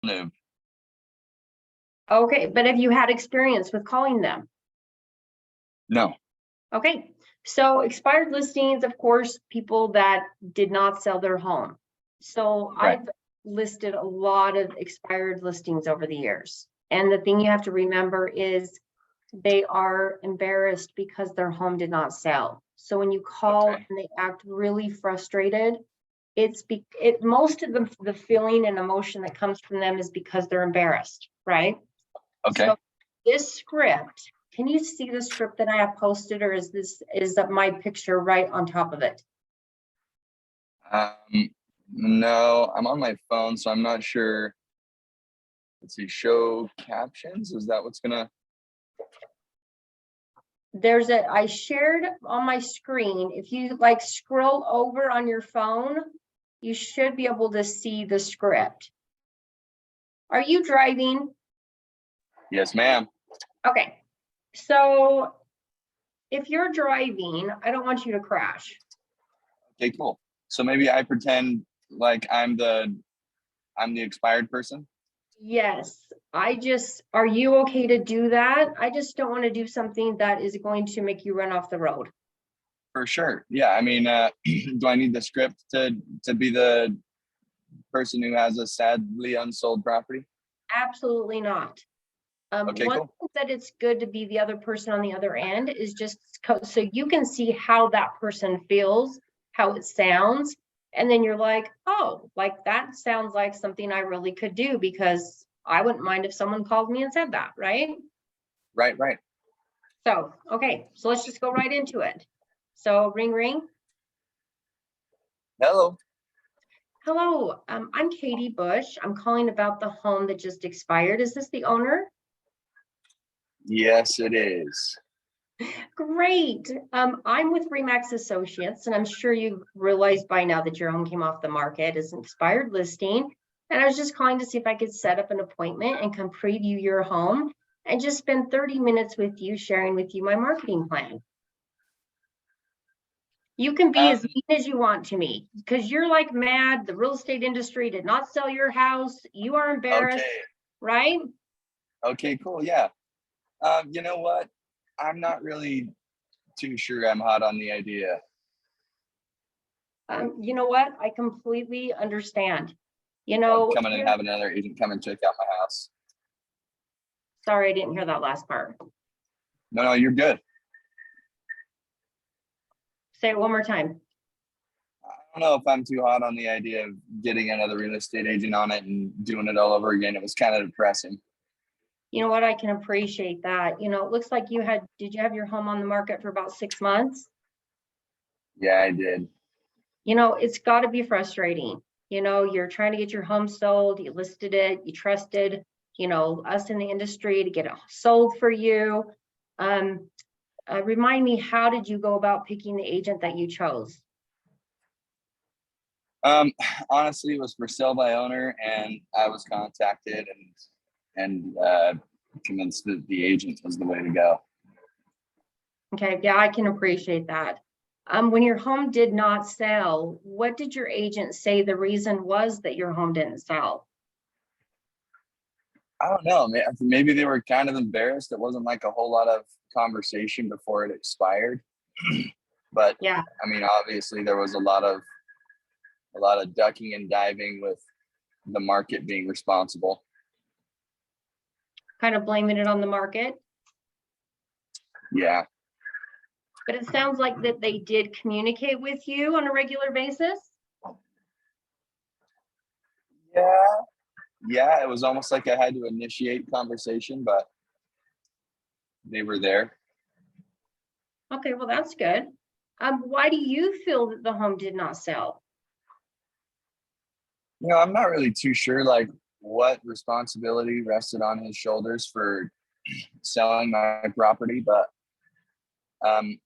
new. Okay, but have you had experience with calling them? No. Okay, so expired listings, of course, people that did not sell their home. So Right. I've listed a lot of expired listings over the years. And the thing you have to remember is they are embarrassed because their home did not sell. So when you call Okay. and they act really frustrated, most of the feeling and emotion that comes from them is because they're embarrassed, right? Okay. So this script, can you see the script that I have posted, or is my picture right on top of it? No, I'm on my phone, so I'm not sure. Let's see, show captions. Is that what's gonna? I shared on my screen. If you scroll over on your phone, you should be able to see the script. Are you driving? Yes, ma'am. Okay. So if you're driving, I don't want you to crash. Okay, cool. So maybe I pretend like I'm the expired person. Yes, are you okay to do that? I just don't want to do something that is going to make you run off the road. For sure. Yeah. I mean, do I need the script to be the person who has a sadly unsold property? Absolutely not. Okay, One cool. thing that it's good to be the other person on the other end is just so you can see how that person feels, how it sounds, and then you're like, oh, like that sounds like something I really could do, because I wouldn't mind if someone called me and said that, right? Right. So, okay, so let's just go right into it. So ring, ring. Hello. Hello, I'm Katie Bush. I'm calling about the home that just expired. Is this the owner? Yes, it is. Great. I'm with Remax Associates, and I'm sure you've realized by now that your home came off the market as an expired listing. And I was just calling to see if I could set up an appointment and come preview your home and just spend 30 minutes with you, sharing with you my marketing plan. You can be as mean as you want to me, because you're like mad. The real estate industry did not sell your house. You are embarrassed, Okay. right? Okay, cool. Yeah. You know what? I'm not really too sure I'm hot on the idea. You know what? I completely understand. Coming and having another agent come and check out my house. Sorry, I didn't hear that last part. No, you're good. Say it one more time. I don't know if I'm too hot on the idea of getting another real estate agent on it and doing it all over again. It was kind of depressing. You know what? I can appreciate that. It looks like did you have your home on the market for about 6 months? Yeah, I did. It's got to be frustrating. You're trying to get your home sold. You listed it. You trusted, us in the industry to get it sold for you. Remind me, how did you go about picking the agent that you chose? Honestly, it was for sale by owner, and I was contacted and convinced that the agent was the way to go. Okay, yeah, I can appreciate that. When your home did not sell, what did your agent say the reason was that your home didn't sell? I don't know. Maybe they were kind of embarrassed. It wasn't like a whole lot of conversation before it expired. But yeah, I mean, obviously there was a lot of ducking and diving with the market being responsible. kind of blaming it on the market. Yeah. But it sounds like that they did communicate with you on a regular basis. Yeah, it was almost like I had to initiate conversation, but they were there. Okay, well, that's good. Why do you feel that the home did not sell? I'm not really too sure like what responsibility rested on his shoulders for selling my property, but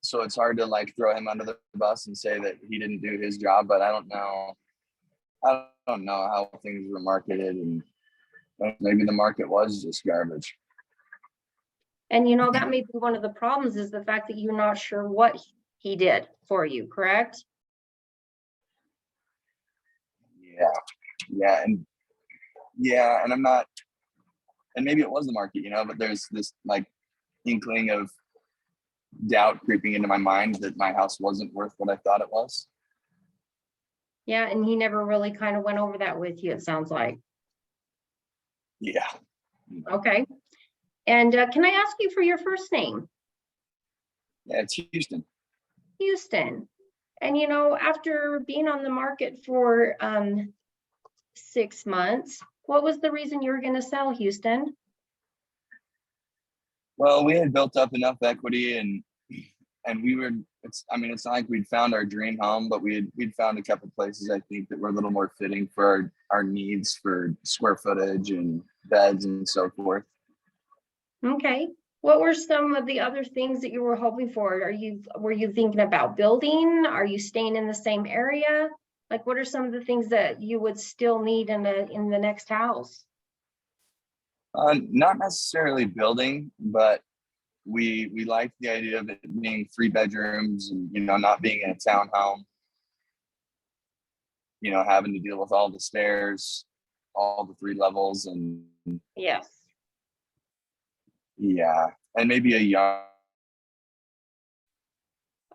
so it's hard to like throw him under the bus and say that he didn't do his job, but I don't know how things were marketed, and maybe the market was just garbage. And that may be one of the problems, is the fact that you're not sure what he did for you, correct? Yeah. And Yeah, and I'm not, and maybe it was the market, but there's this like inkling of doubt creeping into my mind that my house wasn't worth what I thought it was. Yeah, and he never really kind of went over that with you, it sounds like. Yeah. Okay. And can I ask you for your first name? Yeah, it's Houston. Houston. And after being on the market for 6 months, what was the reason you were going to sell, Houston? Well, we had built up enough equity and we were, it's not like we'd found our dream home, but we'd found a couple places I think that were a little more fitting for our needs for square footage and beds and so forth. Okay. What were some of the other things that you were hoping for? Were you thinking about building? Are you staying in the same area? Like, what are some of the things that you would still need in the next house? Not necessarily building, but we liked the idea of it being 3 bedrooms and not being in a townhome. Having to deal with all the stairs, all the 3 levels, and Yes. yeah, and maybe a yard.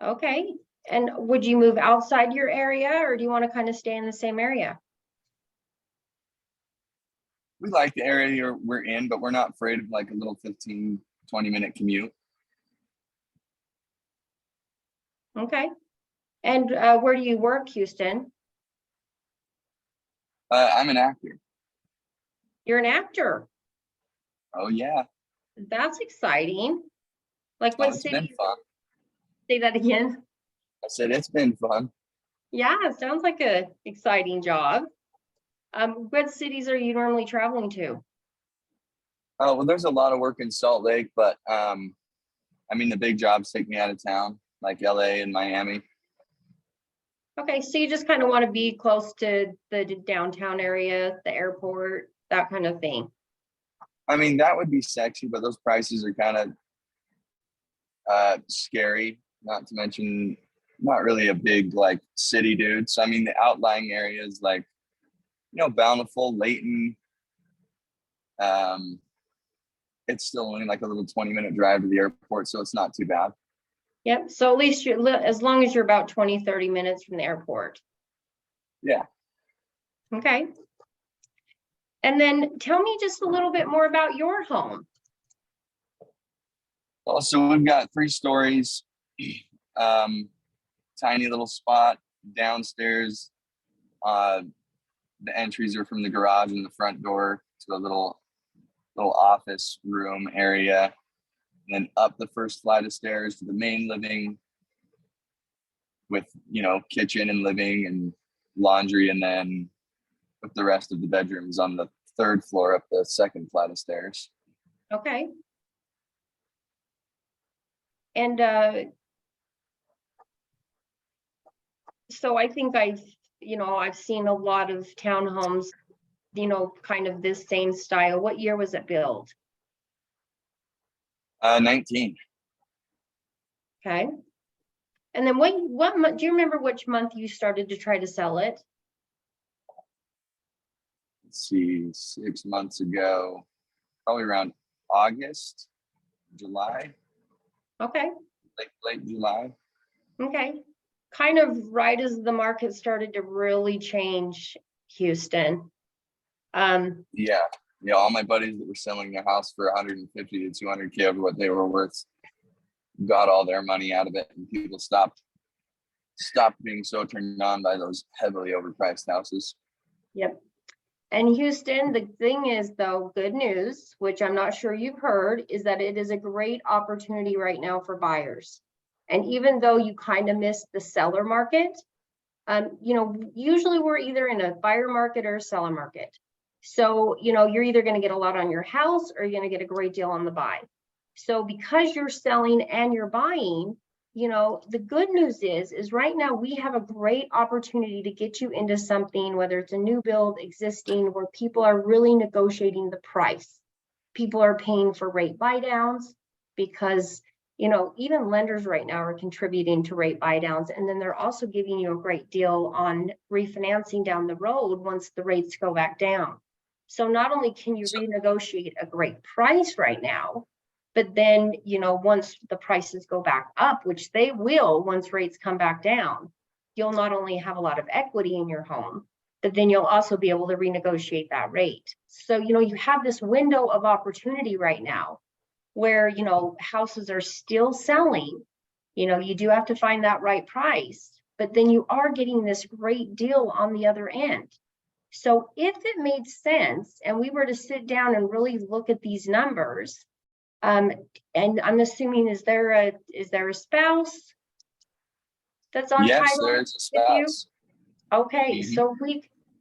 Okay. And would you move outside your area, or do you want to kind of stay in the same area? We like the area we're in, but we're not afraid of like a little 15-20 minute commute. Okay. And where do you work, Houston? I'm an actor. You're an actor. Oh yeah. That's exciting. Like, Oh, what it's been city? fun. Say that again. I said it's been fun. Yeah, it sounds like a exciting job. What cities are you normally traveling to? Oh well, there's a lot of work in Salt Lake, but the big jobs take me out of town, like LA and Miami. Okay, so you just kind of want to be close to the downtown area, the airport, that kind of thing. That would be sexy, but those prices are kind of scary. Not to mention, not really a big like city dude. So the outlying areas like Bountiful, Layton. It's still only like a little 20-minute drive to the airport, so it's not too bad. Yep. So at least as long as you're about 20, 30 minutes from the airport. Yeah. Okay. And then tell me just a little bit more about your home. Well, so we've got 3 stories, tiny little spot downstairs. The entries are from the garage and the front door to a little office room area. And then up the first flight of stairs to the main living with, kitchen and living and laundry. And then with the rest of the bedrooms on the 3rd floor up the 2nd flight of stairs. Okay. And so I think I've seen a lot of townhomes, kind of this same style. What year was it built? 19. Okay. And then what month, do you remember which month you started to try to sell it? Let's see, 6 months ago, probably around August, July. Okay. Late July. Okay. Kind of right as the market started to really change, Houston. Yeah. All my buddies that were selling their house for 150 to 200K over what they were worth got all their money out of it, and people stopped being so turned on by those heavily overpriced houses. Yep. And Houston, the thing is, though, good news, which I'm not sure you've heard, is that it is a great opportunity right now for buyers. And even though you kind of missed the seller market, usually we're either in a buyer market or a seller market. So, you're either going to get a lot on your house or you're going to get a great deal on the buy. So because you're selling and you're buying, the good news is right now we have a great opportunity to get you into something, whether it's a new build, existing, where people are really negotiating the price. People are paying for rate buy downs because, even lenders right now are contributing to rate buy downs. And then they're also giving you a great deal on refinancing down the road once the rates go back down. So not only can you renegotiate a great price right now, but then, you know, once the prices go back up, which they will once rates come back down, you'll not only have a lot of equity in your home, but then you'll also be able to renegotiate that rate. So, you know, you have this window of opportunity right now where, you know, houses are still selling. You know, you do have to find that right price, but then you are getting this great deal on the other end. So if it made sense and we were to sit down and really look at these numbers, and I'm assuming, is there a spouse that's on Yes, title there's a with you? spouse. Okay, so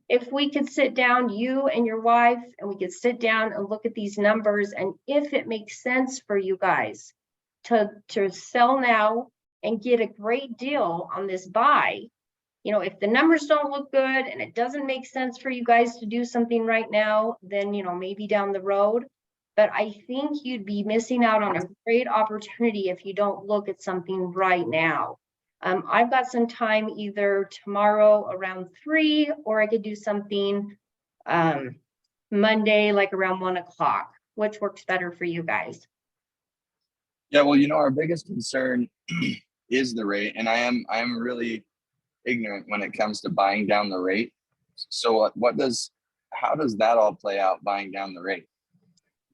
if we could sit down, you and your wife, and we could sit down and look at these numbers, and if it makes sense for you guys to sell now and get a great deal on this buy, you know, if the numbers don't look good and it doesn't make sense for you guys to do something right now, then, you know, maybe down the road. But I think you'd be missing out on a great opportunity if you don't look at something right now. I've got some time either tomorrow around 3, or I could do something Monday, like around 1 o'clock. Which works better for you guys? Yeah, well, you know, our biggest concern is the rate, and I am really ignorant when it comes to buying down the rate. So how does that all play out, buying down the rate?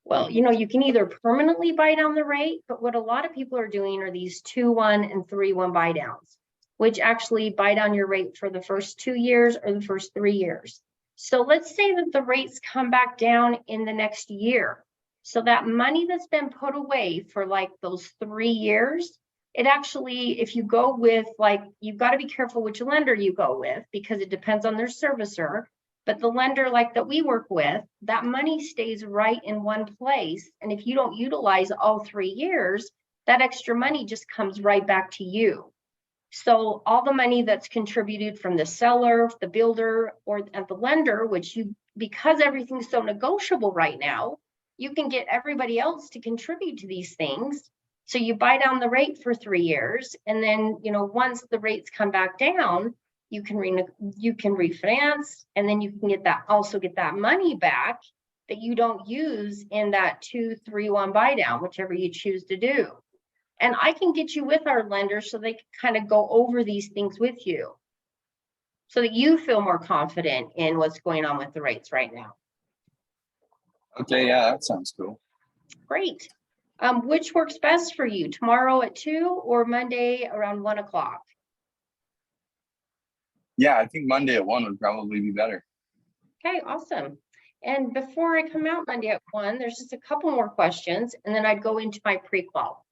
Well, you know, you can either permanently buy down the rate, but what a lot of people are doing are these 2-1 and 3-1 buy downs, which actually buy down your rate for the first 2 years or the first 3 years. So let's say that the rates come back down in the next year. So that money that's been put away for like those 3 years, it actually, if you go with, like, you've got to be careful which lender you go with because it depends on their servicer. But the lender like that we work with, that money stays right in one place. And if you don't utilize all 3 years, that extra money just comes right back to you. So all the money that's contributed from the seller, the builder, or the lender, which you, because everything's so negotiable right now, you can get everybody else to contribute to these things. So you buy down the rate for 3 years. And then, you know, once the rates come back down, you can refinance, and then you can get that money back that you don't use in that 2-3-1 buy down, whichever you choose to do. And I can get you with our lenders so they can kind of go over these things with you so that you feel more confident in what's going on with the rates right now. Okay, yeah, that sounds cool. Great. Which works best for you, tomorrow at 2 or Monday around 1 o'clock? Yeah, I think Monday at 1 would probably be better. Okay, awesome. And before I come out Monday at 1, there's just a couple more questions, and then I'd go into my pre-qual.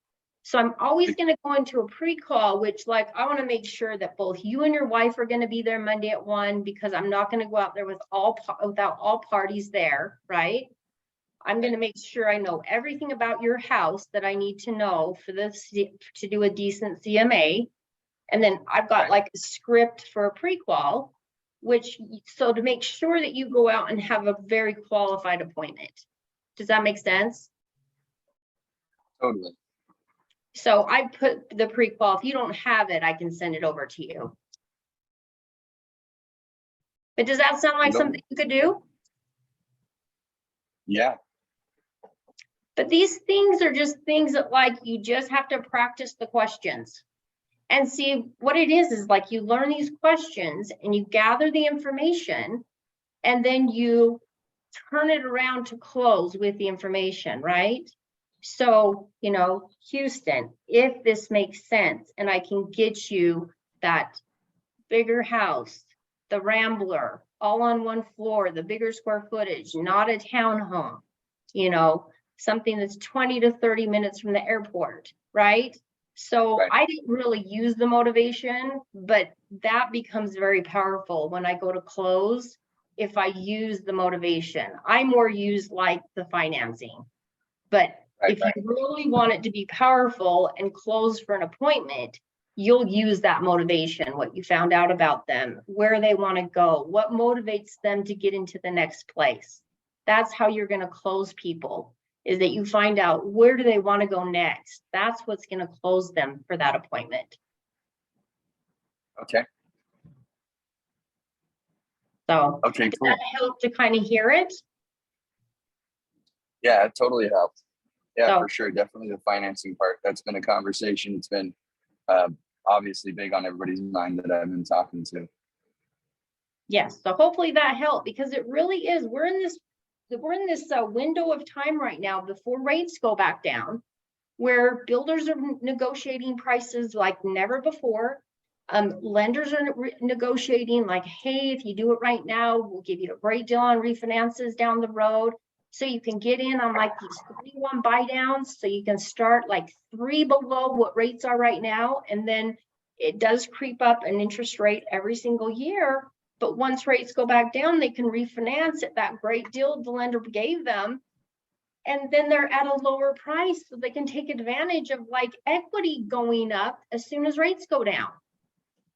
So I'm always going to go into a pre-qual, which, like, I want to make sure that both you and your wife are going to be there Monday at 1, because I'm not going to go out there without all parties there, right? I'm going to make sure I know everything about your house that I need to know for this to do a decent CMA. And then I've got like a script for a pre-qual, which, so to make sure that you go out and have a very qualified appointment. Does that make sense? Totally. So I put the pre-qual. If you don't have it, I can send it over to you. But does that sound like something you could do? Yeah. But these things are just things that, like, you just have to practice the questions. And see what it is like you learn these questions and you gather the information, and then you turn it around to close with the information, right? So, you know, Houston, if this makes sense and I can get you that bigger house, the Rambler, all on one floor, the bigger square footage, not a townhome, you know, something that's 20 to 30 minutes from the airport, right? So I didn't really use the motivation, but that becomes very powerful when I go to close. If I use the motivation, I more use like the financing. But if you really want it to be powerful and close for an appointment, you'll use that motivation, what you found out about them, where they want to go, what motivates them to get into the next place. That's how you're going to close people, is that you find out where do they want to go next. That's what's going to close them for that appointment. Okay. So okay, cool. that helped to kind of hear it. Yeah, it totally helped. Yeah, So, for sure. Definitely the financing part. That's been a conversation. It's been uh, obviously big on everybody's mind that I've been talking to. yes, so hopefully that helped, because it really is, we're in this window of time right now before rates go back down, where builders are negotiating prices like never before. Lenders are negotiating like, hey, if you do it right now, we'll give you a great deal on refinances down the road. So you can get in on like these 3-1 buy downs. So you can start like 3 below what rates are right now. And then it does creep up an interest rate every single year. But once rates go back down, they can refinance at that great deal the lender gave them. And then they're at a lower price, so they can take advantage of like equity going up as soon as rates go down.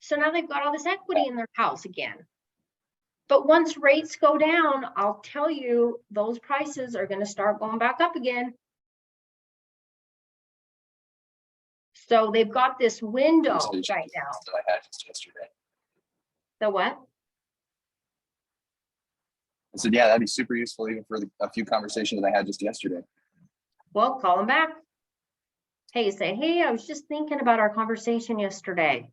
So now they've got all this equity in their house again. But once rates go down, I'll tell you, those prices are going to start going back up again. So they've got this window right now. That I had just yesterday. The what? I said, yeah, that'd be super useful even for a few conversations that I had just yesterday. Well, call them back. Hey, say, hey, I was just thinking about our conversation yesterday.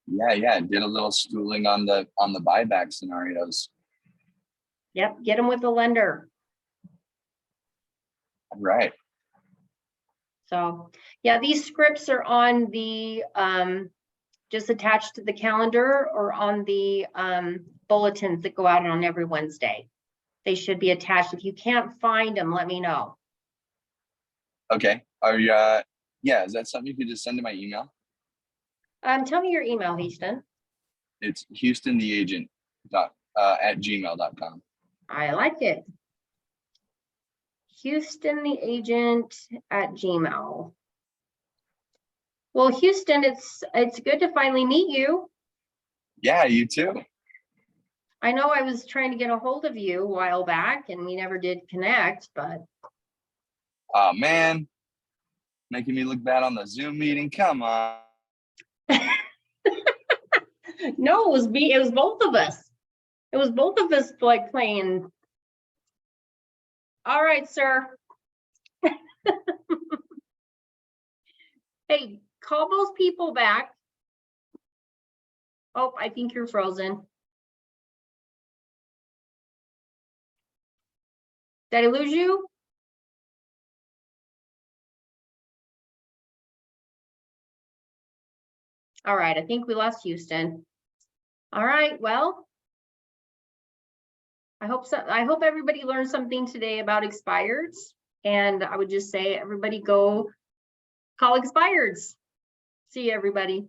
Yeah. Did a little schooling on the buyback scenarios. Yep, get them with the lender. Right. So, yeah, these scripts are on the just attached to the calendar or on the bulletins that go out on every Wednesday. They should be attached. If you can't find them, let me know. Okay. Are you? Yeah. Is that something you could just send to my email? Tell me your email, Houston. It's houstontheagent@gmail.com. I like it. HoustonTheAgent@gmail. Well, Houston, it's good to finally meet you. Yeah, you too. I know I was trying to get a hold of you a while back and we never did connect, but. Oh man, making me look bad on the Zoom meeting. Come on. No, it was me. It was both of us. It was both of us like playing. All right, sir. Hey, call those people back. Oh, I think you're frozen. Did I lose you? All right, I think we lost Houston. All right, well, I hope so. I hope everybody learned something today about expireds. And I would just say, everybody go call expireds. See you, everybody.